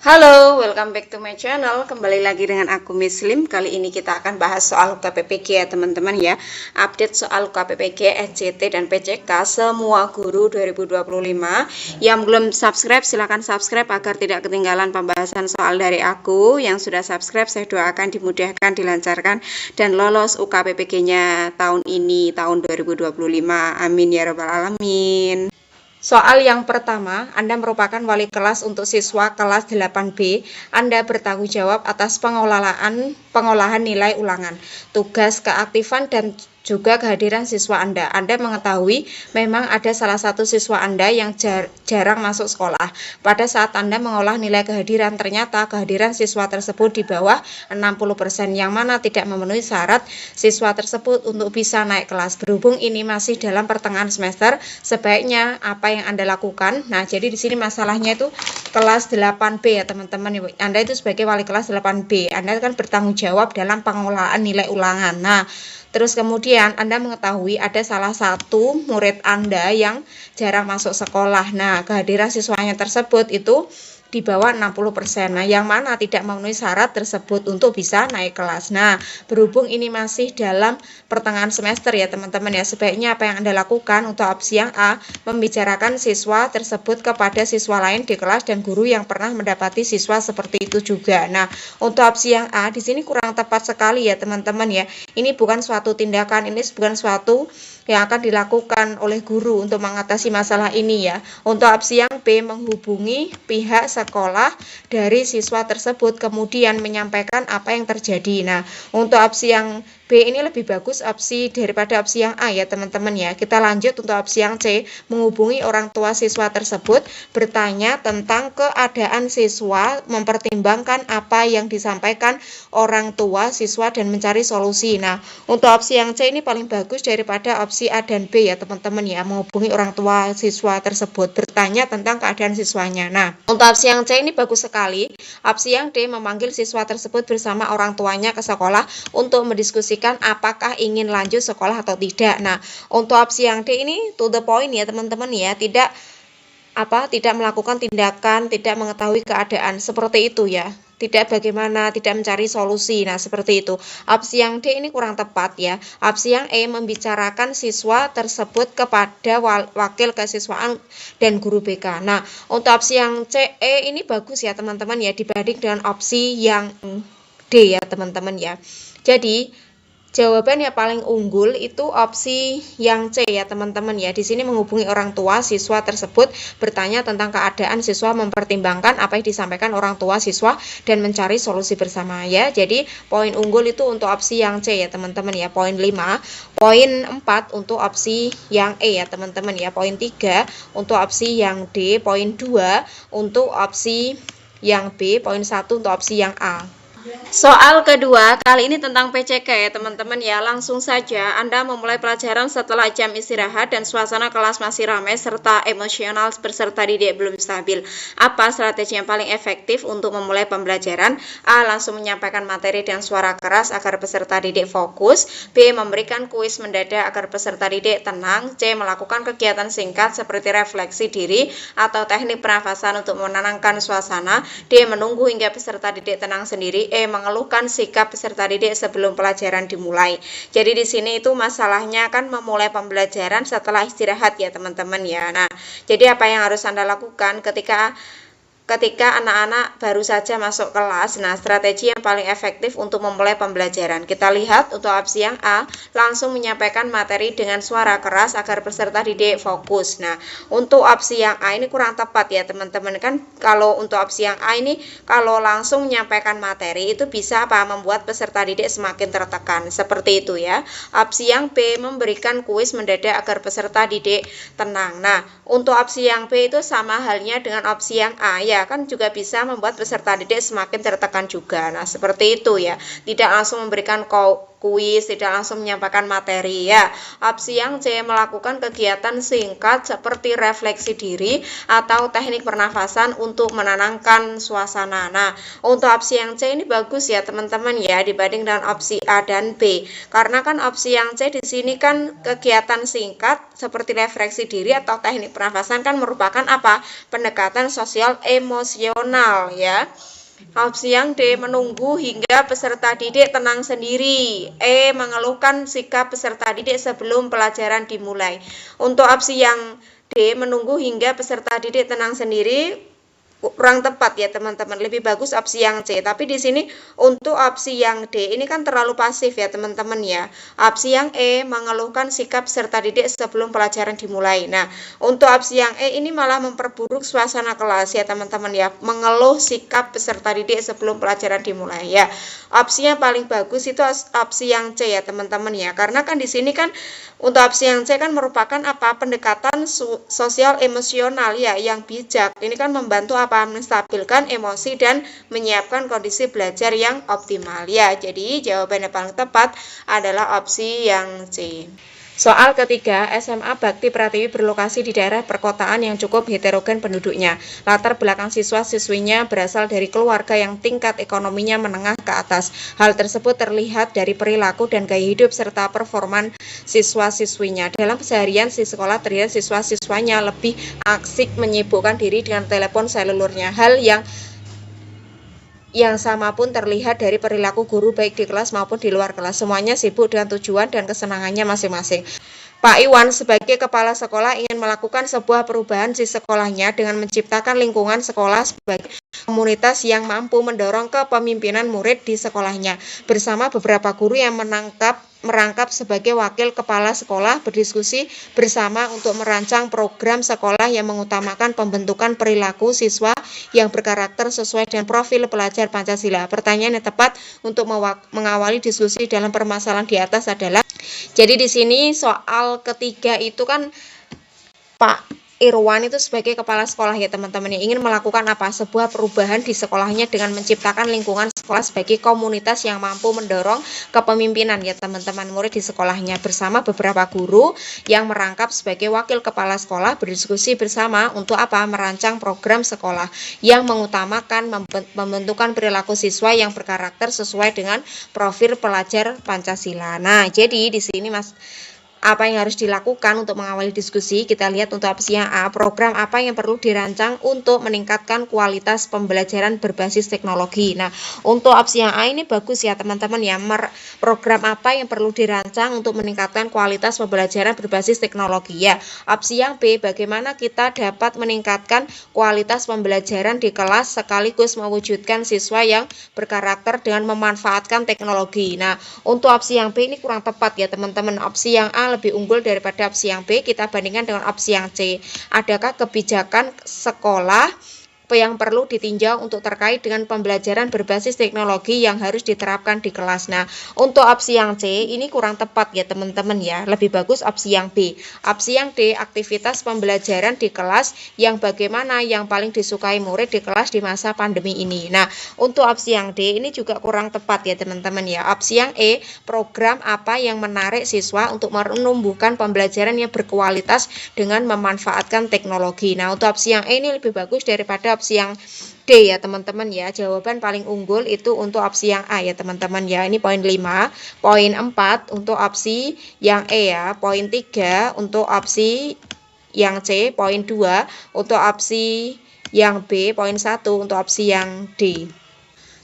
Halo, welcome back to my channel. Kembali lagi dengan aku Miss Lim. Kali ini kita akan bahas soal UKPPG ya teman-teman ya. Update soal UKPPG, SCT, dan PCK semua guru 2025. Yang belum subscribe silahkan subscribe agar tidak ketinggalan pembahasan soal dari aku. Yang sudah subscribe saya doakan dimudahkan, dilancarkan, dan lolos UKPPG-nya tahun ini, tahun 2025. Amin ya rabbal alamin. Soal yang pertama, Anda merupakan wali kelas untuk siswa kelas 8B. Anda bertanggung jawab atas pengolahan nilai ulangan, tugas keaktifan, dan juga kehadiran siswa Anda. Anda mengetahui memang ada salah satu siswa Anda yang jarang masuk sekolah. Pada saat Anda mengolah nilai kehadiran, ternyata kehadiran siswa tersebut di bawah 60%, yang mana tidak memenuhi syarat siswa tersebut untuk bisa naik kelas. Berhubung ini masih dalam pertengahan semester, sebaiknya apa yang Anda lakukan? Nah, jadi di sini masalahnya itu kelas 8B ya teman-teman. Anda itu sebagai wali kelas 8B, Anda kan bertanggung jawab dalam pengolahan nilai ulangan. Nah, terus kemudian Anda mengetahui ada salah satu murid Anda yang jarang masuk sekolah. Nah, kehadiran siswanya tersebut itu di bawah 60%. Nah, yang mana tidak memenuhi syarat tersebut untuk bisa naik kelas. Nah, berhubung ini masih dalam pertengahan semester ya teman-teman ya, sebaiknya apa yang Anda lakukan untuk opsi yang A, membicarakan siswa tersebut kepada siswa lain di kelas dan guru yang pernah mendapati siswa seperti itu juga. Nah, untuk opsi yang A di sini kurang tepat sekali ya teman-teman ya. Ini bukan suatu tindakan, ini bukan suatu yang akan dilakukan oleh guru untuk mengatasi masalah ini ya. Untuk opsi yang B, menghubungi pihak sekolah dari siswa tersebut kemudian menyampaikan apa yang terjadi. Nah, untuk opsi yang B ini lebih bagus opsi daripada opsi yang A ya teman-teman ya. Kita lanjut untuk opsi yang C, menghubungi orang tua siswa tersebut, bertanya tentang keadaan siswa, mempertimbangkan apa yang disampaikan orang tua siswa dan mencari solusi. Nah, untuk opsi yang C ini paling bagus daripada opsi A dan B ya teman-teman ya, menghubungi orang tua siswa tersebut, bertanya tentang keadaan siswanya. Nah, untuk opsi yang C ini bagus sekali. Opsi yang D, memanggil siswa tersebut bersama orang tuanya ke sekolah untuk mendiskusikan apakah ingin lanjut sekolah atau tidak. Nah, untuk opsi yang D ini to the point ya teman-teman ya, tidak melakukan tindakan, tidak mengetahui keadaan seperti itu ya. Tidak bagaimana, tidak mencari solusi. Nah, seperti itu. Opsi yang D ini kurang tepat ya. Opsi yang E, membicarakan siswa tersebut kepada wakil kesiswaan dan guru BK. Nah, untuk opsi yang C, E ini bagus ya teman-teman ya, dibanding dengan opsi yang D ya teman-teman ya. Jadi jawaban yang paling unggul itu opsi yang C ya teman-teman ya. Di sini menghubungi orang tua siswa tersebut, bertanya tentang keadaan siswa, mempertimbangkan apa yang disampaikan orang tua siswa dan mencari solusi bersama ya. Jadi poin unggul itu untuk opsi yang C ya teman-teman ya. Poin 5, poin 4 untuk opsi yang E ya teman-teman ya. Poin 3 untuk opsi yang D, poin 2 untuk opsi yang B, poin 1 untuk opsi yang A. Soal kedua, kali ini tentang PCK ya teman-teman ya. Langsung saja Anda memulai pelajaran setelah jam istirahat dan suasana kelas masih ramai serta emosional peserta didik belum stabil. Apa strategi yang paling efektif untuk memulai pembelajaran? A. Langsung menyampaikan materi dengan suara keras agar peserta didik fokus. B. Memberikan kuis mendadak agar peserta didik tenang. C. Melakukan kegiatan singkat seperti refleksi diri atau teknik pernafasan untuk menenangkan suasana. D. Menunggu hingga peserta didik tenang sendiri. E. Mengeluhkan sikap peserta didik sebelum pelajaran dimulai. Jadi di sini itu masalahnya kan memulai pembelajaran setelah istirahat ya teman-teman ya. Nah, jadi apa yang harus Anda lakukan ketika anak-anak baru saja masuk kelas? Nah, strategi yang paling efektif untuk memulai pembelajaran. Kita lihat untuk opsi yang A, langsung menyampaikan materi dengan suara keras agar peserta didik fokus. Nah, untuk opsi yang A ini kurang tepat ya teman-teman. Kan kalau untuk opsi yang A ini, kalau langsung menyampaikan materi itu bisa membuat peserta didik semakin tertekan. Seperti itu ya. Opsi yang B, memberikan kuis mendadak agar peserta didik tenang. Nah, untuk opsi yang B itu sama halnya dengan opsi yang A ya, kan juga bisa membuat peserta didik semakin tertekan juga. Nah, seperti itu ya. Tidak langsung memberikan kuis, tidak langsung menyampaikan materi ya. Opsi yang C, melakukan kegiatan singkat seperti refleksi diri atau teknik pernafasan untuk menenangkan suasana. Nah, untuk opsi yang C ini bagus ya teman-teman ya dibanding dengan opsi A dan B. Karena kan opsi yang C di sini kan kegiatan singkat seperti refleksi diri atau teknik pernafasan kan merupakan apa? Pendekatan sosial emosional ya. Opsi yang D, menunggu hingga peserta didik tenang sendiri. E, mengeluhkan sikap peserta didik sebelum pelajaran dimulai. Untuk opsi yang D, menunggu hingga peserta didik tenang sendiri, kurang tepat ya teman-teman, lebih bagus opsi yang C. Tapi di sini untuk opsi yang D ini kan terlalu pasif ya teman-teman ya. Opsi yang E, mengeluhkan sikap peserta didik sebelum pelajaran dimulai. Nah, untuk opsi yang E ini malah memperburuk suasana kelas ya teman-teman ya, mengeluh sikap peserta didik sebelum pelajaran dimulai ya. Opsinya paling bagus itu opsi yang C ya teman-teman ya, karena kan di sini kan untuk opsi yang C kan merupakan apa? Pendekatan sosial emosional ya yang bijak. Ini kan membantu apa? Menstabilkan emosi dan menyiapkan kondisi belajar yang optimal ya. Jadi jawaban yang paling tepat adalah opsi yang C. Soal ketiga, SMA Bakti Pratiwi berlokasi di daerah perkotaan yang cukup heterogen penduduknya. Latar belakang siswa-siswinya berasal dari keluarga yang tingkat ekonominya menengah ke atas. Hal tersebut terlihat dari perilaku dan gaya hidup serta performan siswa-siswinya. Dalam keseharian di sekolah terlihat siswa-siswanya lebih asik menyibukkan diri dengan telepon selulurnya. Hal yang sama pun terlihat dari perilaku guru baik di kelas maupun di luar kelas. Semuanya sibuk dengan tujuan dan kesenangannya masing-masing. Pak Iwan sebagai kepala sekolah ingin melakukan sebuah perubahan di sekolahnya dengan menciptakan lingkungan sekolah sebagai komunitas yang mampu mendorong kepemimpinan murid di sekolahnya. Bersama beberapa guru yang merangkap sebagai wakil kepala sekolah berdiskusi bersama untuk merancang program sekolah yang mengutamakan pembentukan perilaku siswa yang berkarakter sesuai dengan profil pelajar Pancasila. Pertanyaan yang tepat untuk mengawali diskusi dalam permasalahan di atas adalah, jadi di sini soal ketiga itu kan Pak Irwan itu sebagai kepala sekolah ya teman-teman yang ingin melakukan apa? Sebuah perubahan di sekolahnya dengan menciptakan lingkungan sekolah sebagai komunitas yang mampu mendorong kepemimpinan ya teman-teman murid di sekolahnya. Bersama beberapa guru yang merangkap sebagai wakil kepala sekolah berdiskusi bersama untuk apa? Merancang program sekolah yang mengutamakan pembentukan perilaku siswa yang berkarakter sesuai dengan profil pelajar Pancasila. Nah, jadi di sini apa yang harus dilakukan untuk mengawali diskusi? Kita lihat untuk opsi yang A, program apa yang perlu dirancang untuk meningkatkan kualitas pembelajaran berbasis teknologi. Nah, untuk opsi yang A ini bagus ya teman-teman ya, program apa yang perlu dirancang untuk meningkatkan kualitas pembelajaran berbasis teknologi ya. Opsi yang B, bagaimana kita dapat meningkatkan kualitas pembelajaran di kelas sekaligus mewujudkan siswa yang berkarakter dengan memanfaatkan teknologi. Nah, untuk opsi yang B ini kurang tepat ya teman-teman. Opsi yang A lebih unggul daripada opsi yang B, kita bandingkan dengan opsi yang C. Adakah kebijakan sekolah yang perlu ditinjau untuk terkait dengan pembelajaran berbasis teknologi yang harus diterapkan di kelas? Nah, untuk opsi yang C ini kurang tepat ya teman-teman ya, lebih bagus opsi yang B. Opsi yang D, aktivitas pembelajaran di kelas yang bagaimana yang paling disukai murid di kelas di masa pandemi ini. Nah, untuk opsi yang D ini juga kurang tepat ya teman-teman ya. Opsi yang E, program apa yang menarik siswa untuk menumbuhkan pembelajaran yang berkualitas dengan memanfaatkan teknologi. Nah, untuk opsi yang E ini lebih bagus daripada opsi yang D ya teman-teman ya. Jawaban paling unggul itu untuk opsi yang A ya teman-teman ya. Ini poin 5, poin 4 untuk opsi yang E ya, poin 3 untuk opsi yang C, poin 2 untuk opsi yang B, poin 1 untuk opsi yang D.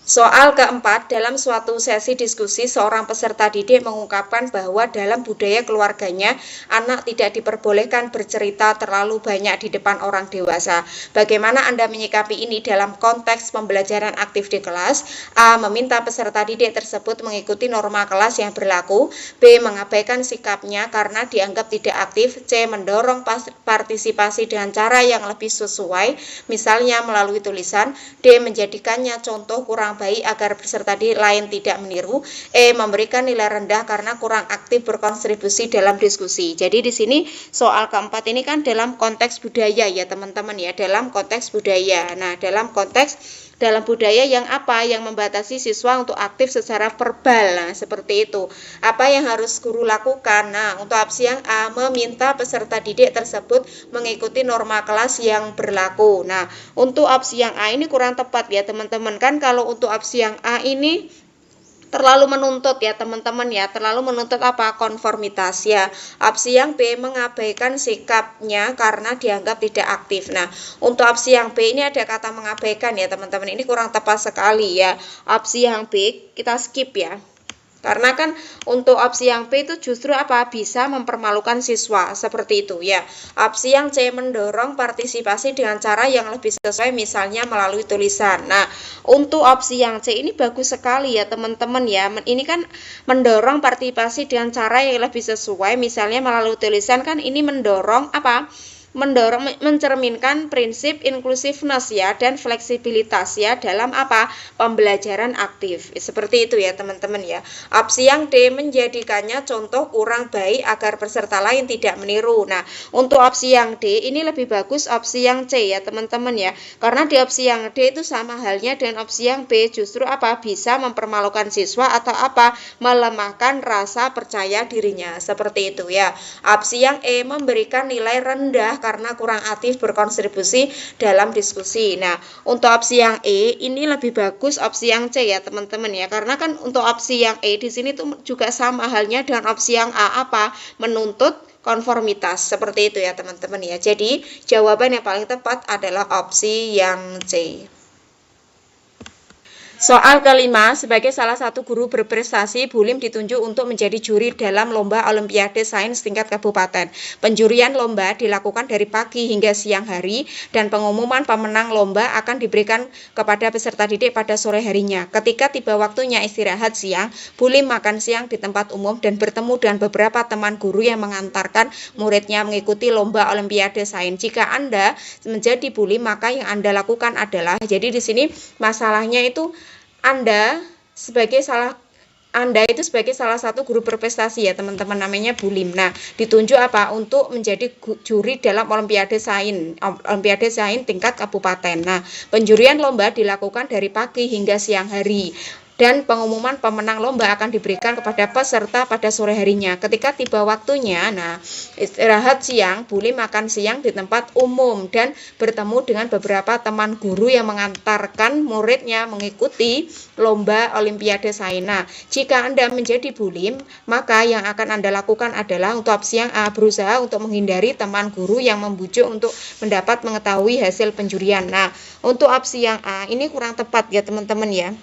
Soal keempat, dalam suatu sesi diskusi, seorang peserta didik mengungkapkan bahwa dalam budaya keluarganya, anak tidak diperbolehkan bercerita terlalu banyak di depan orang dewasa. Bagaimana Anda menyikapi ini dalam konteks pembelajaran aktif di kelas? A, meminta peserta didik tersebut mengikuti norma kelas yang berlaku. B, mengabaikan sikapnya karena dianggap tidak aktif. C, mendorong partisipasi dengan cara yang lebih sesuai, misalnya melalui tulisan. D, menjadikannya contoh kurang baik agar peserta didik lain tidak meniru. E, memberikan nilai rendah karena kurang aktif berkontribusi dalam diskusi. Jadi di sini soal keempat ini kan dalam konteks budaya ya teman-teman ya, dalam konteks budaya. Nah, dalam konteks dalam budaya yang apa? Yang membatasi siswa untuk aktif secara verbal. Nah, seperti itu. Apa yang harus guru lakukan? Nah, untuk opsi yang A, meminta peserta didik tersebut mengikuti norma kelas yang berlaku. Nah, untuk opsi yang A ini kurang tepat ya teman-teman. Kan kalau untuk opsi yang A ini terlalu menuntut ya teman-teman ya, terlalu menuntut apa? Konformitas ya. Opsi yang B, mengabaikan sikapnya karena dianggap tidak aktif. Nah, untuk opsi yang B ini ada kata mengabaikan ya teman-teman, ini kurang tepat sekali ya. Opsi yang B kita skip ya. Karena kan untuk opsi yang B itu justru apa? Bisa mempermalukan siswa, seperti itu ya. Opsi yang C, mendorong partisipasi dengan cara yang lebih sesuai, misalnya melalui tulisan. Nah, untuk opsi yang C ini bagus sekali ya teman-teman ya. Ini kan mendorong partisipasi dengan cara yang lebih sesuai, misalnya melalui tulisan, kan ini mendorong apa? Mencerminkan prinsip inclusiveness ya dan fleksibilitas ya dalam apa? Pembelajaran aktif. Seperti itu ya teman-teman ya. Opsi yang D, menjadikannya contoh kurang baik agar peserta lain tidak meniru. Nah, untuk opsi yang D ini lebih bagus opsi yang C ya teman-teman ya. Karena di opsi yang D itu sama halnya dengan opsi yang B, justru apa? Bisa mempermalukan siswa atau apa? Melemahkan rasa percaya dirinya. Seperti itu ya. Opsi yang E, memberikan nilai rendah karena kurang aktif berkontribusi dalam diskusi. Nah, untuk opsi yang E ini lebih bagus opsi yang C ya teman-teman ya. Karena kan untuk opsi yang E di sini tuh juga sama halnya dengan opsi yang A, apa? Menuntut konformitas. Seperti itu ya teman-teman ya. Jadi, jawaban yang paling tepat adalah opsi yang C. Soal kelima, sebagai salah satu guru berprestasi, Bulim ditunjuk untuk menjadi juri dalam lomba Olimpiade Sains tingkat kabupaten. Penjurian lomba dilakukan dari pagi hingga siang hari dan pengumuman pemenang lomba akan diberikan kepada peserta didik pada sore harinya. Ketika tiba waktunya istirahat siang, Bulim makan siang di tempat umum dan bertemu dengan beberapa teman guru yang mengantarkan muridnya mengikuti lomba Olimpiade Sains. Jika Anda menjadi Bulim, maka yang Anda lakukan adalah, jadi di sini masalahnya itu Anda itu sebagai salah satu guru berprestasi ya teman-teman, namanya Bulim. Nah, ditunjuk apa? Untuk menjadi juri dalam Olimpiade Sains tingkat kabupaten. Nah, penjurian lomba dilakukan dari pagi hingga siang hari. Dan pengumuman pemenang lomba akan diberikan kepada peserta pada sore harinya. Ketika tiba waktunya, nah istirahat siang, Bulim makan siang di tempat umum dan bertemu dengan beberapa teman guru yang mengantarkan muridnya mengikuti lomba Olimpiade Sains. Nah, jika Anda menjadi Bulim, maka yang akan Anda lakukan adalah untuk opsi yang A, berusaha untuk menghindari teman guru yang membujuk untuk mendapat mengetahui hasil penjurian. Nah, untuk opsi yang A ini kurang tepat ya teman-teman ya.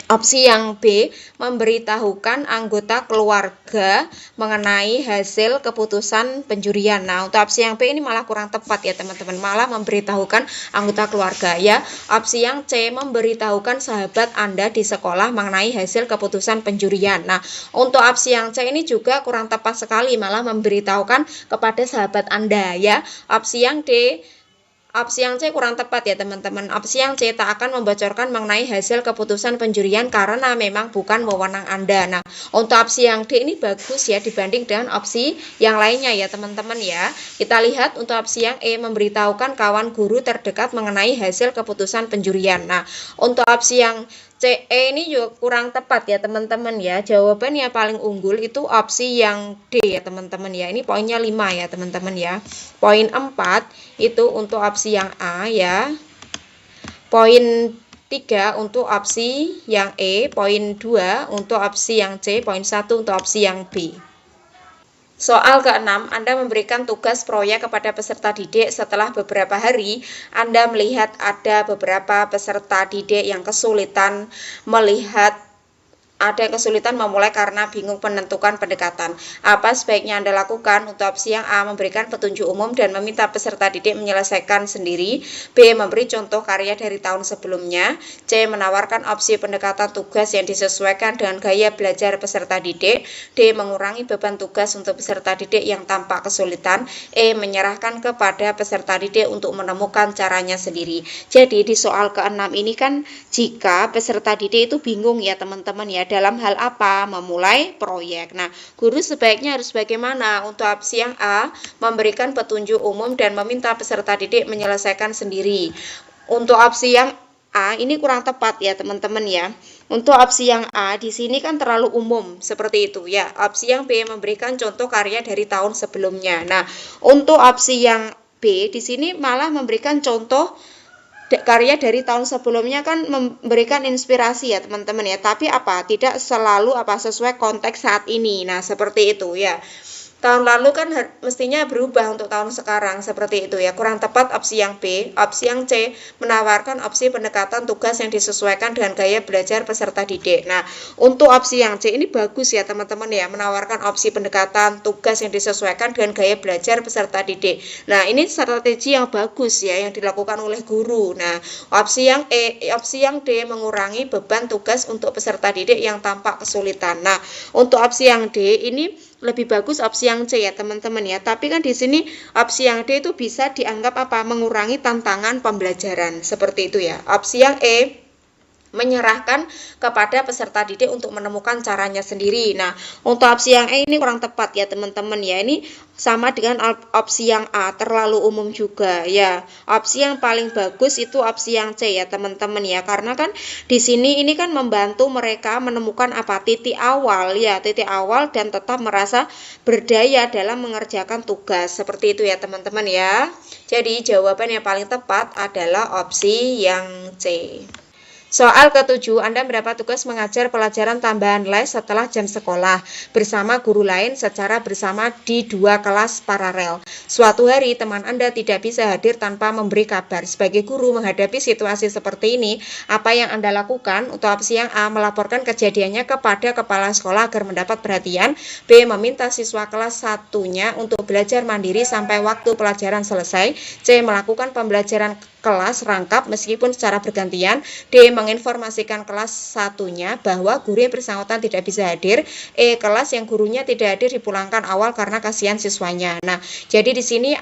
Opsi yang B, memberitahukan anggota keluarga mengenai hasil keputusan penjurian. Nah, untuk opsi yang B ini malah kurang tepat ya teman-teman, malah memberitahukan anggota keluarga ya. Opsi yang C, memberitahukan sahabat Anda di sekolah mengenai hasil keputusan penjurian. Nah, untuk opsi yang C ini juga kurang tepat sekali, malah memberitahukan kepada sahabat Anda ya. Opsi yang C kurang tepat ya teman-teman. Opsi yang C, tak akan membocorkan mengenai hasil keputusan penjurian karena memang bukan wewenang Anda. Nah, untuk opsi yang D ini bagus ya dibanding dengan opsi yang lainnya ya teman-teman ya. Kita lihat untuk opsi yang E, memberitahukan kawan guru terdekat mengenai hasil keputusan penjurian. Nah, untuk opsi yang C, E ini juga kurang tepat ya teman-teman ya. Jawaban yang paling unggul itu opsi yang D ya teman-teman ya. Ini poinnya 5 ya teman-teman ya. Poin 4 itu untuk opsi yang A ya. Poin 3 untuk opsi yang E, poin 2 untuk opsi yang C, poin 1 untuk opsi yang B. Soal ke-6, Anda memberikan tugas proyek kepada peserta didik. Setelah beberapa hari, Anda melihat ada beberapa peserta didik yang kesulitan memulai karena bingung menentukan pendekatan. Apa sebaiknya Anda lakukan? Untuk opsi yang A, memberikan petunjuk umum dan meminta peserta didik menyelesaikan sendiri. B, memberi contoh karya dari tahun sebelumnya. C, menawarkan opsi pendekatan tugas yang disesuaikan dengan gaya belajar peserta didik. D, mengurangi beban tugas untuk peserta didik yang tampak kesulitan. E, menyerahkan kepada peserta didik untuk menemukan caranya sendiri. Jadi di soal ke-6 ini kan jika peserta didik itu bingung ya teman-teman ya, dalam hal apa? Memulai proyek. Nah, guru sebaiknya harus bagaimana? Untuk opsi yang A, memberikan petunjuk umum dan meminta peserta didik menyelesaikan sendiri. Untuk opsi yang A ini kurang tepat ya teman-teman ya. Untuk opsi yang A di sini kan terlalu umum seperti itu ya. Opsi yang B memberikan contoh karya dari tahun sebelumnya. Nah, untuk opsi yang B di sini malah memberikan contoh karya dari tahun sebelumnya, kan memberikan inspirasi ya teman-teman ya. Tapi apa? Tidak selalu sesuai konteks saat ini. Nah, seperti itu ya. Tahun lalu kan mestinya berubah untuk tahun sekarang, seperti itu ya. Kurang tepat opsi yang B. Opsi yang C menawarkan opsi pendekatan tugas yang disesuaikan dengan gaya belajar peserta didik. Nah, untuk opsi yang C ini bagus ya teman-teman ya, menawarkan opsi pendekatan tugas yang disesuaikan dengan gaya belajar peserta didik. Nah, ini strategi yang bagus ya yang dilakukan oleh guru. Nah, opsi yang D mengurangi beban tugas untuk peserta didik yang tampak kesulitan. Nah, untuk opsi yang D ini lebih bagus opsi yang C ya teman-teman ya. Tapi kan di sini opsi yang D itu bisa dianggap mengurangi tantangan pembelajaran, seperti itu ya. Opsi yang E menyerahkan kepada peserta didik untuk menemukan caranya sendiri. Nah, untuk opsi yang E ini kurang tepat ya teman-teman ya. Ini sama dengan opsi yang A, terlalu umum juga ya. Opsi yang paling bagus itu opsi yang C ya teman-teman ya. Karena kan di sini ini kan membantu mereka menemukan titik awal dan tetap merasa berdaya dalam mengerjakan tugas. Seperti itu ya teman-teman ya. Jadi jawaban yang paling tepat adalah opsi yang C. Soal ke-7, Anda mendapat tugas mengajar pelajaran tambahan les setelah jam sekolah bersama guru lain secara bersama di 2 kelas paralel. Suatu hari teman Anda tidak bisa hadir tanpa memberi kabar. Sebagai guru menghadapi situasi seperti ini, apa yang Anda lakukan? Untuk opsi yang A, melaporkan kejadiannya kepada kepala sekolah agar mendapat perhatian. B, meminta siswa kelas 1-nya untuk belajar mandiri sampai waktu pelajaran selesai. C, melakukan pembelajaran kelas rangkap meskipun secara bergantian. D, menginformasikan kelas 1-nya bahwa guru yang bersangkutan tidak bisa hadir. E, kelas yang gurunya tidak hadir dipulangkan awal karena kasihan siswanya. Nah, jadi di sini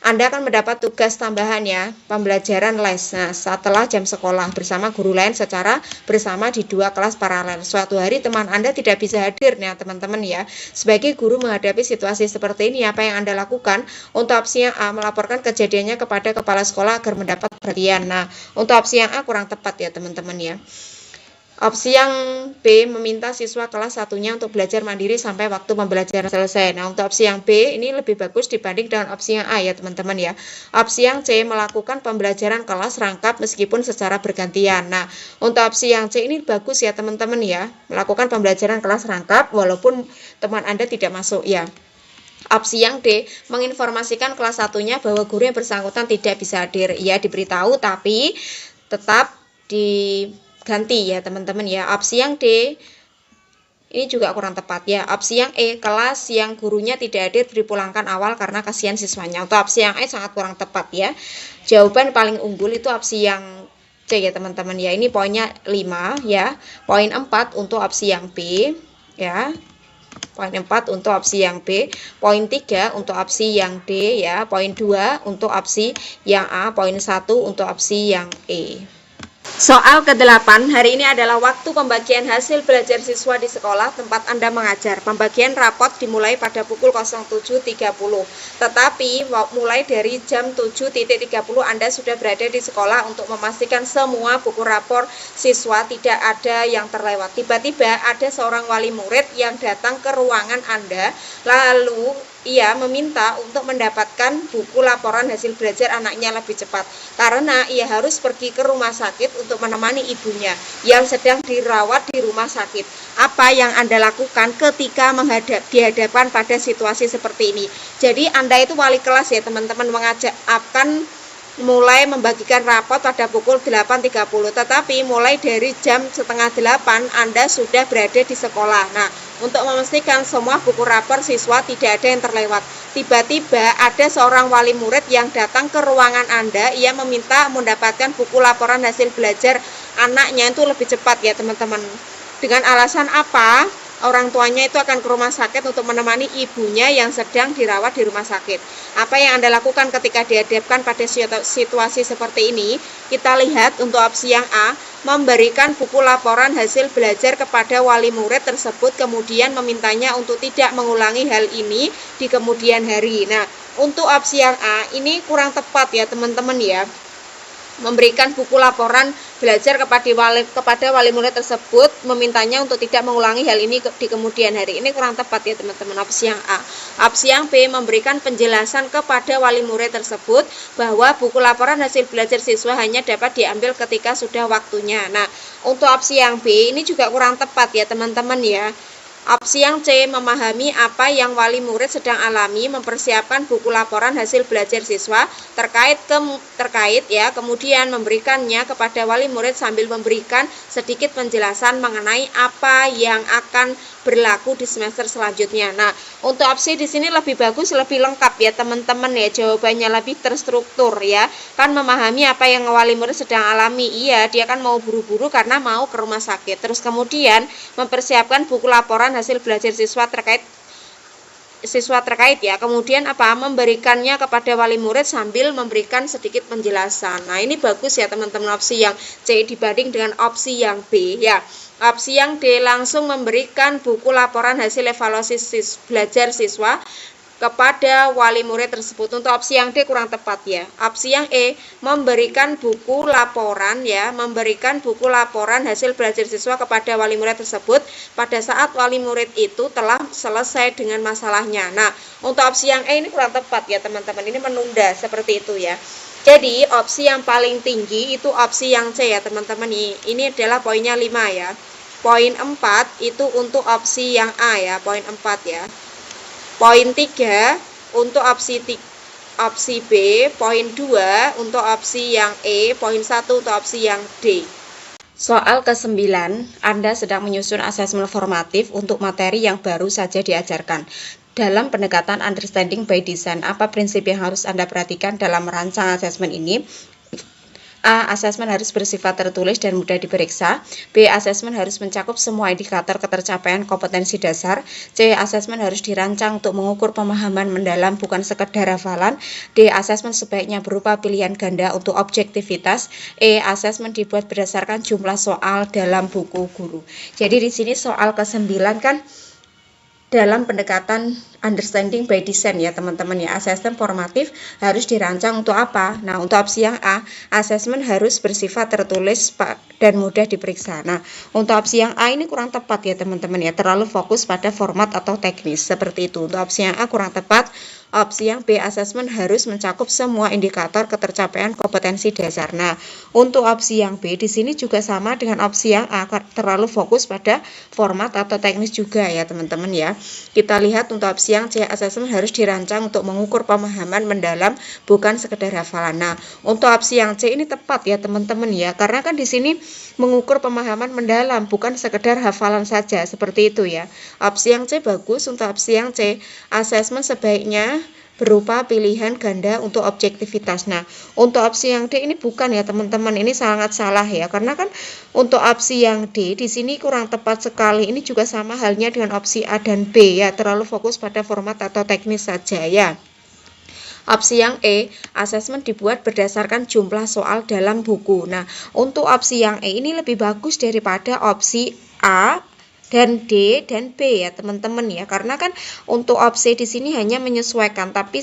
Anda akan mendapat tugas tambahan ya, pembelajaran les. Nah, setelah jam sekolah bersama guru lain secara bersama di 2 kelas paralel. Suatu hari teman Anda tidak bisa hadir ya teman-teman ya. Sebagai guru menghadapi situasi seperti ini, apa yang Anda lakukan? Untuk opsi yang A, melaporkan kejadiannya kepada kepala sekolah agar mendapat perhatian. Nah, untuk opsi yang A kurang tepat ya teman-teman ya. Opsi yang B, meminta siswa kelas 1-nya untuk belajar mandiri sampai waktu pembelajaran selesai. Nah, untuk opsi yang B ini lebih bagus dibanding dengan opsi yang A ya teman-teman ya. Opsi yang C, melakukan pembelajaran kelas rangkap meskipun secara bergantian. Nah, untuk opsi yang C ini bagus ya teman-teman ya, melakukan pembelajaran kelas rangkap walaupun teman Anda tidak masuk ya. Opsi yang D, menginformasikan kelas 1-nya bahwa guru yang bersangkutan tidak bisa hadir. Ya, diberitahu tapi tetap diganti ya teman-teman ya. Opsi yang D ini juga kurang tepat ya. Opsi yang E, kelas yang gurunya tidak hadir dipulangkan awal karena kasihan siswanya. Untuk opsi yang E sangat kurang tepat ya. Jawaban paling unggul itu opsi yang C ya teman-teman ya. Ini poinnya 5 ya. Poin 4 untuk opsi yang B ya. Poin 4 untuk opsi yang B, poin 3 untuk opsi yang D ya, poin 2 untuk opsi yang A, poin 1 untuk opsi yang E. Soal ke-8, hari ini adalah waktu pembagian hasil belajar siswa di sekolah tempat Anda mengajar. Pembagian rapot dimulai pada pukul 07.30. Tetapi mulai dari jam 7.30 Anda sudah berada di sekolah untuk memastikan semua buku rapor siswa tidak ada yang terlewat. Tiba-tiba ada seorang wali murid yang datang ke ruangan Anda, lalu ia meminta untuk mendapatkan buku laporan hasil belajar anaknya lebih cepat karena ia harus pergi ke rumah sakit untuk menemani ibunya yang sedang dirawat di rumah sakit. Apa yang Anda lakukan ketika dihadapkan pada situasi seperti ini? Jadi Anda itu wali kelas ya teman-teman, akan mulai membagikan rapot pada pukul 8.30, tetapi mulai dari jam 7:30 Anda sudah berada di sekolah. Nah, untuk memastikan semua buku rapor siswa tidak ada yang terlewat, tiba-tiba ada seorang wali murid yang datang ke ruangan Anda. Ia meminta mendapatkan buku laporan hasil belajar anaknya itu lebih cepat ya teman-teman. Dengan alasan apa? Orang tuanya itu akan ke rumah sakit untuk menemani ibunya yang sedang dirawat di rumah sakit. Apa yang Anda lakukan ketika dihadapkan pada situasi seperti ini? Kita lihat untuk opsi yang A, memberikan buku laporan hasil belajar kepada wali murid tersebut, kemudian memintanya untuk tidak mengulangi hal ini di kemudian hari. Nah, untuk opsi yang A ini kurang tepat ya teman-teman ya. memberikan buku laporan belajar kepada wali murid tersebut, memintanya untuk tidak mengulangi hal ini di kemudian hari. Ini kurang tepat ya teman-teman, opsi yang A. Opsi yang B, memberikan penjelasan kepada wali murid tersebut bahwa buku laporan hasil belajar siswa hanya dapat diambil ketika sudah waktunya. Nah, untuk opsi yang B ini juga kurang tepat ya teman-teman ya. Opsi yang C, memahami apa yang wali murid sedang alami, mempersiapkan buku laporan hasil belajar siswa terkait ya, kemudian memberikannya kepada wali murid sambil memberikan sedikit penjelasan mengenai apa yang akan berlaku di semester selanjutnya. Nah, untuk opsi di sini lebih bagus, lebih lengkap ya teman-teman ya, jawabannya lebih terstruktur ya. Kan memahami apa yang wali murid sedang alami. Iya, dia kan mau buru-buru karena mau ke rumah sakit. Terus kemudian mempersiapkan buku laporan hasil belajar siswa terkait ya, kemudian apa, memberikannya kepada wali murid sambil memberikan sedikit penjelasan. Nah, ini bagus ya teman-teman, opsi yang C dibanding dengan opsi yang B ya. Opsi yang D, langsung memberikan buku laporan hasil evaluasi belajar siswa kepada wali murid tersebut. Untuk opsi yang D kurang tepat ya. Opsi yang E, memberikan buku laporan ya, memberikan buku laporan hasil belajar siswa kepada wali murid tersebut pada saat wali murid itu telah selesai dengan masalahnya. Nah, untuk opsi yang E ini kurang tepat ya teman-teman, ini menunda seperti itu ya. Jadi opsi yang paling tinggi itu opsi yang C ya teman-teman. Ini adalah poinnya 5 ya. Poin 4 itu untuk opsi yang A ya, poin 4 ya. Poin 3 untuk opsi B, poin 2 untuk opsi yang E, poin 1 untuk opsi yang D. Soal ke-9, Anda sedang menyusun asesmen formatif untuk materi yang baru saja diajarkan. Dalam pendekatan understanding by design, apa prinsip yang harus Anda perhatikan dalam merancang asesmen ini? A. Asesmen harus bersifat tertulis dan mudah diperiksa. B. Asesmen harus mencakup semua indikator ketercapaian kompetensi dasar. C. Asesmen harus dirancang untuk mengukur pemahaman mendalam bukan sekedar hafalan. D. Asesmen sebaiknya berupa pilihan ganda untuk objektivitas. E. Asesmen dibuat berdasarkan jumlah soal dalam buku guru. Jadi di sini soal ke-9 kan dalam pendekatan understanding by design ya teman-teman ya, asesmen formatif harus dirancang untuk apa? Nah, untuk opsi yang A, asesmen harus bersifat tertulis dan mudah diperiksa. Nah, untuk opsi yang A ini kurang tepat ya teman-teman ya, terlalu fokus pada format atau teknis seperti itu. Untuk opsi yang A kurang tepat. Opsi yang B, asesmen harus mencakup semua indikator ketercapaian kompetensi dasar. Nah, untuk opsi yang B di sini juga sama dengan opsi yang A, terlalu fokus pada format atau teknis juga ya teman-teman ya. Kita lihat untuk opsi yang C, asesmen harus dirancang untuk mengukur pemahaman mendalam bukan sekedar hafalan. Nah, untuk opsi yang C ini tepat ya teman-teman ya, karena kan di sini mengukur pemahaman mendalam bukan sekedar hafalan saja, seperti itu ya. Opsi yang C bagus. Untuk opsi yang C, asesmen sebaiknya berupa pilihan ganda untuk objektivitas. Nah, untuk opsi yang D ini bukan ya teman-teman, ini sangat salah ya, karena kan untuk opsi yang D di sini kurang tepat sekali. Ini juga sama halnya dengan opsi A dan B ya, terlalu fokus pada format atau teknis saja ya. Opsi yang E, asesmen dibuat berdasarkan jumlah soal dalam buku. Nah, untuk opsi yang E ini lebih bagus daripada opsi A dan D dan B ya teman-teman ya, karena kan untuk opsi di sini hanya menyesuaikan, tapi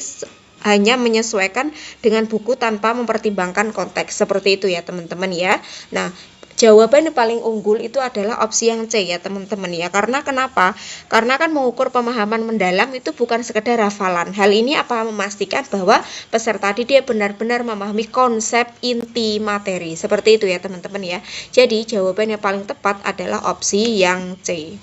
hanya menyesuaikan dengan buku tanpa mempertimbangkan konteks, seperti itu ya teman-teman ya. Nah, jawaban yang paling unggul itu adalah opsi yang C ya teman-teman ya. Karena kenapa? Karena kan mengukur pemahaman mendalam itu bukan sekedar hafalan. Hal ini apa memastikan bahwa peserta didik benar-benar memahami konsep inti materi. Seperti itu ya teman-teman ya. Jadi jawaban yang paling tepat adalah opsi yang C.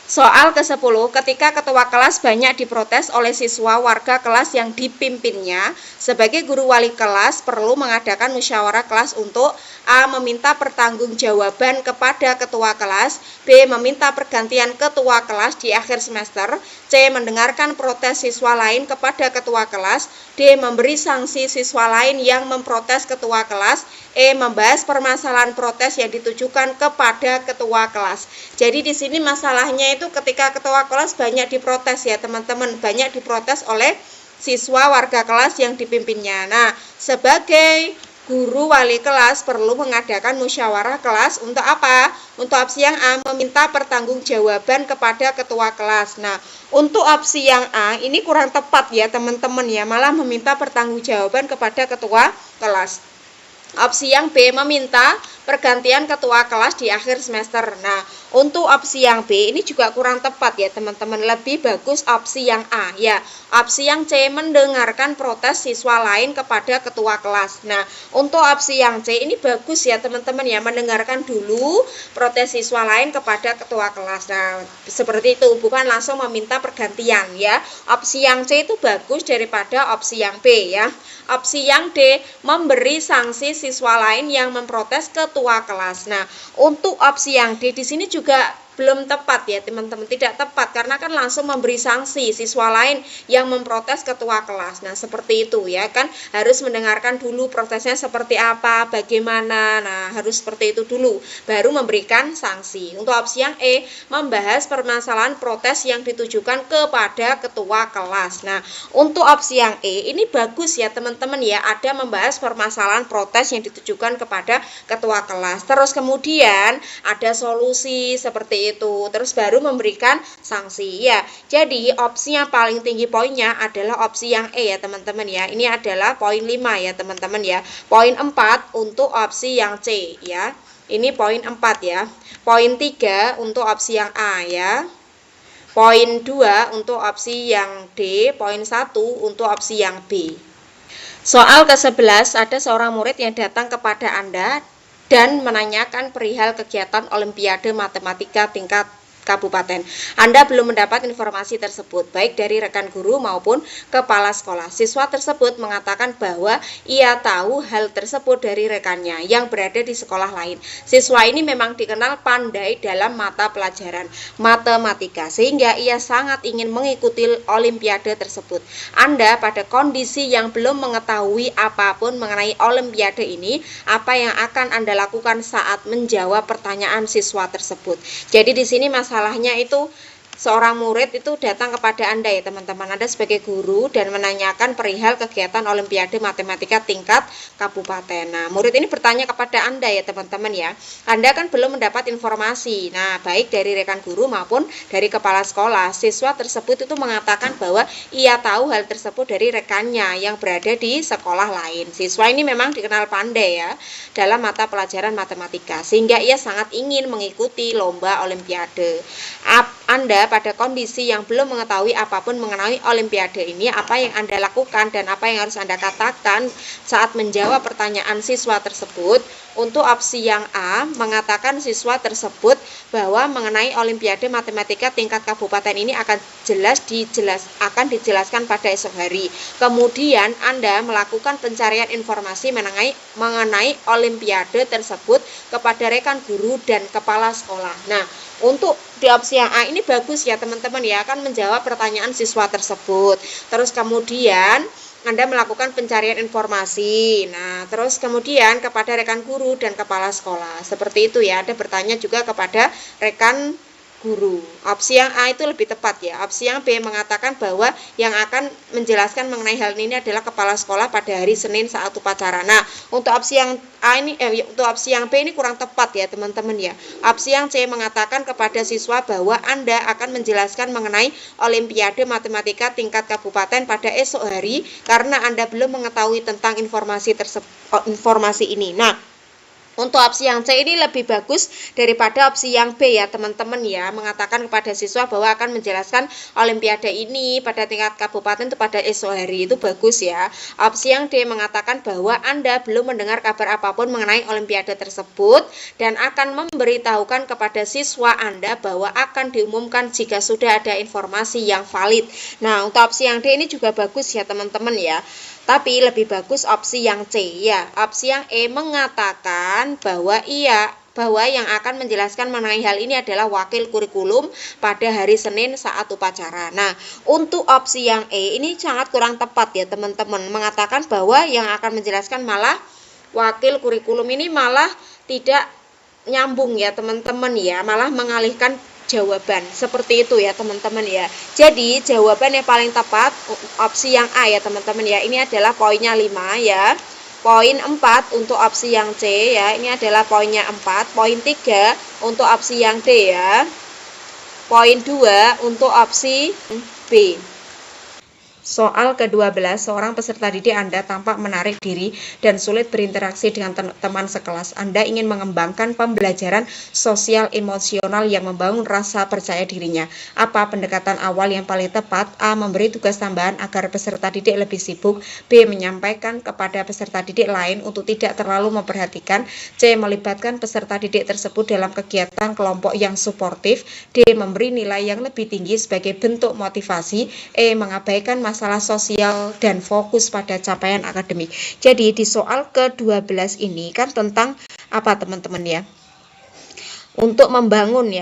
Soal ke-10, ketika ketua kelas banyak diprotes oleh siswa warga kelas yang dipimpinnya, sebagai guru wali kelas perlu mengadakan musyawarah kelas untuk A. Meminta pertanggungjawaban kepada ketua kelas, B. Meminta pergantian ketua kelas di akhir semester, C. Mendengarkan protes siswa lain kepada ketua kelas, D. Memberi sanksi siswa lain yang memprotes ketua kelas, E. Membahas permasalahan protes yang ditujukan kepada ketua kelas. Jadi di sini masalahnya itu ketika ketua kelas banyak diprotes ya teman-teman, banyak diprotes oleh siswa warga kelas yang dipimpinnya. Nah, sebagai guru wali kelas perlu mengadakan musyawarah kelas untuk apa? Untuk opsi yang A, meminta pertanggungjawaban kepada ketua kelas. Nah, untuk opsi yang A ini kurang tepat ya teman-teman ya, malah meminta pertanggungjawaban kepada ketua kelas. Opsi yang B meminta pergantian ketua kelas di akhir semester. Nah, untuk opsi yang B ini juga kurang tepat ya teman-teman. Lebih bagus opsi yang A ya. Opsi yang C mendengarkan protes siswa lain kepada ketua kelas. Nah, untuk opsi yang C ini bagus ya teman-teman ya. Mendengarkan dulu protes siswa lain kepada ketua kelas. Nah, seperti itu, bukan langsung meminta pergantian ya. Opsi yang C itu bagus daripada opsi yang B ya. Opsi yang D memberi sanksi siswa lain yang memprotes ketua kelas. Nah, untuk opsi yang D di sini juga belum tepat ya teman-teman, tidak tepat karena kan langsung memberi sanksi siswa lain yang memprotes ketua kelas. Nah, seperti itu ya kan, harus mendengarkan dulu protesnya seperti apa, bagaimana. Nah, harus seperti itu dulu baru memberikan sanksi. Untuk opsi yang E membahas permasalahan protes yang ditujukan kepada ketua kelas. Nah, untuk opsi yang E ini bagus ya teman-teman ya, ada membahas permasalahan protes yang ditujukan kepada ketua kelas. Terus kemudian ada solusi seperti itu, terus baru memberikan sanksi ya. Jadi opsi yang paling tinggi poinnya adalah opsi yang E ya teman-teman ya. Ini adalah poin 5 ya teman-teman ya. Poin 4 untuk opsi yang C ya. Ini poin 4 ya. Poin 3 untuk opsi yang A ya. Poin 2 untuk opsi yang D, poin 1 untuk opsi yang B. Soal ke-11, ada seorang murid yang datang kepada Anda dan menanyakan perihal kegiatan Olimpiade Matematika tingkat kabupaten. Anda belum mendapat informasi tersebut, baik dari rekan guru maupun kepala sekolah. Siswa tersebut mengatakan bahwa ia tahu hal tersebut dari rekannya yang berada di sekolah lain. Siswa ini memang dikenal pandai dalam mata pelajaran matematika, sehingga ia sangat ingin mengikuti Olimpiade tersebut. Anda pada kondisi yang belum mengetahui apapun mengenai Olimpiade ini, apa yang akan Anda lakukan saat menjawab pertanyaan siswa tersebut? Jadi di sini masalahnya itu seorang murid itu datang kepada Anda ya teman-teman, Anda sebagai guru, dan menanyakan perihal kegiatan Olimpiade Matematika tingkat kabupaten. Nah, murid ini bertanya kepada Anda ya teman-teman ya. Anda kan belum mendapat informasi, nah baik dari rekan guru maupun dari kepala sekolah. Siswa tersebut itu mengatakan bahwa ia tahu hal tersebut dari rekannya yang berada di sekolah lain. Siswa ini memang dikenal pandai ya dalam mata pelajaran matematika, sehingga ia sangat ingin mengikuti lomba Olimpiade. Anda pada kondisi yang belum mengetahui apapun mengenai Olimpiade ini, apa yang Anda lakukan dan apa yang harus Anda katakan saat menjawab pertanyaan siswa tersebut? Untuk opsi yang A, mengatakan siswa tersebut bahwa mengenai Olimpiade Matematika tingkat kabupaten ini akan dijelaskan pada esok hari. Kemudian Anda melakukan pencarian informasi mengenai Olimpiade tersebut kepada rekan guru dan kepala sekolah. Nah, untuk di opsi yang A ini bagus ya teman-teman ya, akan menjawab pertanyaan siswa tersebut. Terus kemudian Anda melakukan pencarian informasi. Nah, terus kemudian kepada rekan guru dan kepala sekolah. Seperti itu ya, Anda bertanya juga kepada rekan guru. Opsi yang A itu lebih tepat ya. Opsi yang B mengatakan bahwa yang akan menjelaskan mengenai hal ini adalah kepala sekolah pada hari Senin saat upacara. Nah, untuk opsi yang A ini untuk opsi yang B ini kurang tepat ya teman-teman ya. Opsi yang C mengatakan kepada siswa bahwa Anda akan menjelaskan mengenai Olimpiade Matematika tingkat kabupaten pada esok hari karena Anda belum mengetahui tentang informasi ini. Nah, untuk opsi yang C ini lebih bagus daripada opsi yang B ya teman-teman ya, mengatakan kepada siswa bahwa akan menjelaskan Olimpiade ini pada tingkat kabupaten itu pada esok hari, itu bagus ya. Opsi yang D mengatakan bahwa Anda belum mendengar kabar apapun mengenai Olimpiade tersebut dan akan memberitahukan kepada siswa Anda bahwa akan diumumkan jika sudah ada informasi yang valid. Nah, untuk opsi yang D ini juga bagus ya teman-teman ya. Tapi lebih bagus opsi yang C ya. Opsi yang E mengatakan bahwa yang akan menjelaskan mengenai hal ini adalah wakil kurikulum pada hari Senin saat upacara. Nah, untuk opsi yang E ini sangat kurang tepat ya teman-teman. Mengatakan bahwa yang akan menjelaskan malah wakil kurikulum ini malah tidak nyambung ya teman-teman ya. Malah mengalihkan jawaban. Seperti itu ya teman-teman ya. Jadi jawaban yang paling tepat opsi yang A ya teman-teman ya. Ini adalah poinnya 5 ya. Poin 4 untuk opsi yang C ya. Ini adalah poinnya 4. Poin 3 untuk opsi yang D ya. Poin 2 untuk opsi B. Soal ke-12, seorang peserta didik Anda tampak menarik diri dan sulit berinteraksi dengan teman sekelas. Anda ingin mengembangkan pembelajaran sosial emosional yang membangun rasa percaya dirinya. Apa pendekatan awal yang paling tepat? A. Memberi tugas tambahan agar peserta didik lebih sibuk. B. Menyampaikan kepada peserta didik lain untuk tidak terlalu memperhatikan. C. Melibatkan peserta didik tersebut dalam kegiatan kelompok yang suportif. D. Memberi nilai yang lebih tinggi sebagai bentuk motivasi. E. Mengabaikan masalah sosial dan fokus pada capaian akademik. Jadi di soal ke-12 ini kan tentang apa teman-teman ya? Untuk membangun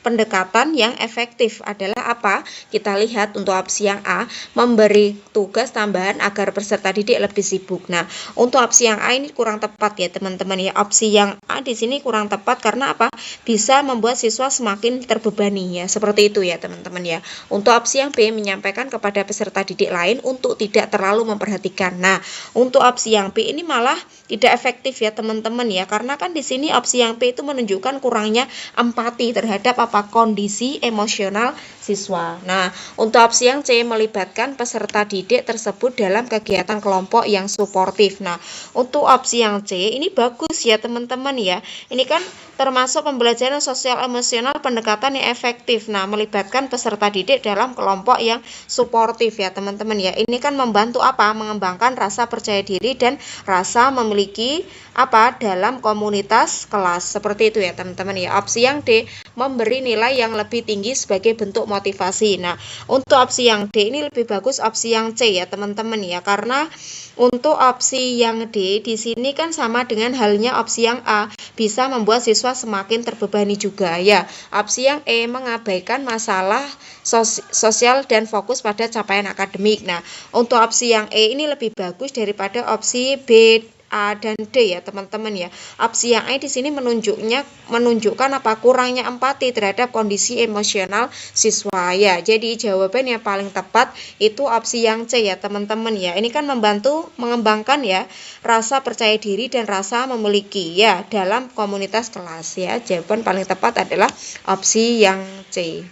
pendekatan yang efektif adalah apa? Kita lihat untuk opsi yang A, memberi tugas tambahan agar peserta didik lebih sibuk. Nah, untuk opsi yang A ini kurang tepat ya teman-teman ya. Opsi yang A di sini kurang tepat karena apa? Bisa membuat siswa semakin terbebani ya. Seperti itu ya teman-teman ya. Untuk opsi yang B, menyampaikan kepada peserta didik lain untuk tidak terlalu memperhatikan. Nah, untuk opsi yang B ini malah tidak efektif ya teman-teman ya. Karena kan di sini opsi yang B itu menunjukkan kurangnya empati terhadap kondisi emosional siswa. Nah, untuk opsi yang C, melibatkan peserta didik tersebut dalam kegiatan kelompok yang suportif. Nah, untuk opsi yang C ini bagus ya teman-teman ya. Ini kan termasuk pembelajaran sosial emosional pendekatan yang efektif. Nah, melibatkan peserta didik dalam kelompok yang suportif ya teman-teman ya. Ini kan membantu apa? Mengembangkan rasa percaya diri dan rasa memiliki apa dalam komunitas kelas. Seperti itu ya teman-teman ya. Opsi yang D, memberi nilai yang lebih tinggi sebagai bentuk motivasi. Nah, untuk opsi yang D ini lebih bagus opsi yang C ya teman-teman ya. Karena untuk opsi yang D di sini kan sama dengan halnya opsi yang A, bisa membuat siswa semakin terbebani juga ya. Opsi yang E, mengabaikan masalah sosial dan fokus pada capaian akademik. Nah, untuk opsi yang E ini lebih bagus daripada opsi B, A dan D ya teman-teman ya. Opsi yang A di sini menunjukkan apa? Kurangnya empati terhadap kondisi emosional siswa ya. Jadi jawaban yang paling tepat itu opsi yang C ya teman-teman ya. Ini kan membantu mengembangkan ya rasa percaya diri dan rasa memiliki ya dalam komunitas kelas ya. Jawaban paling tepat adalah opsi yang C.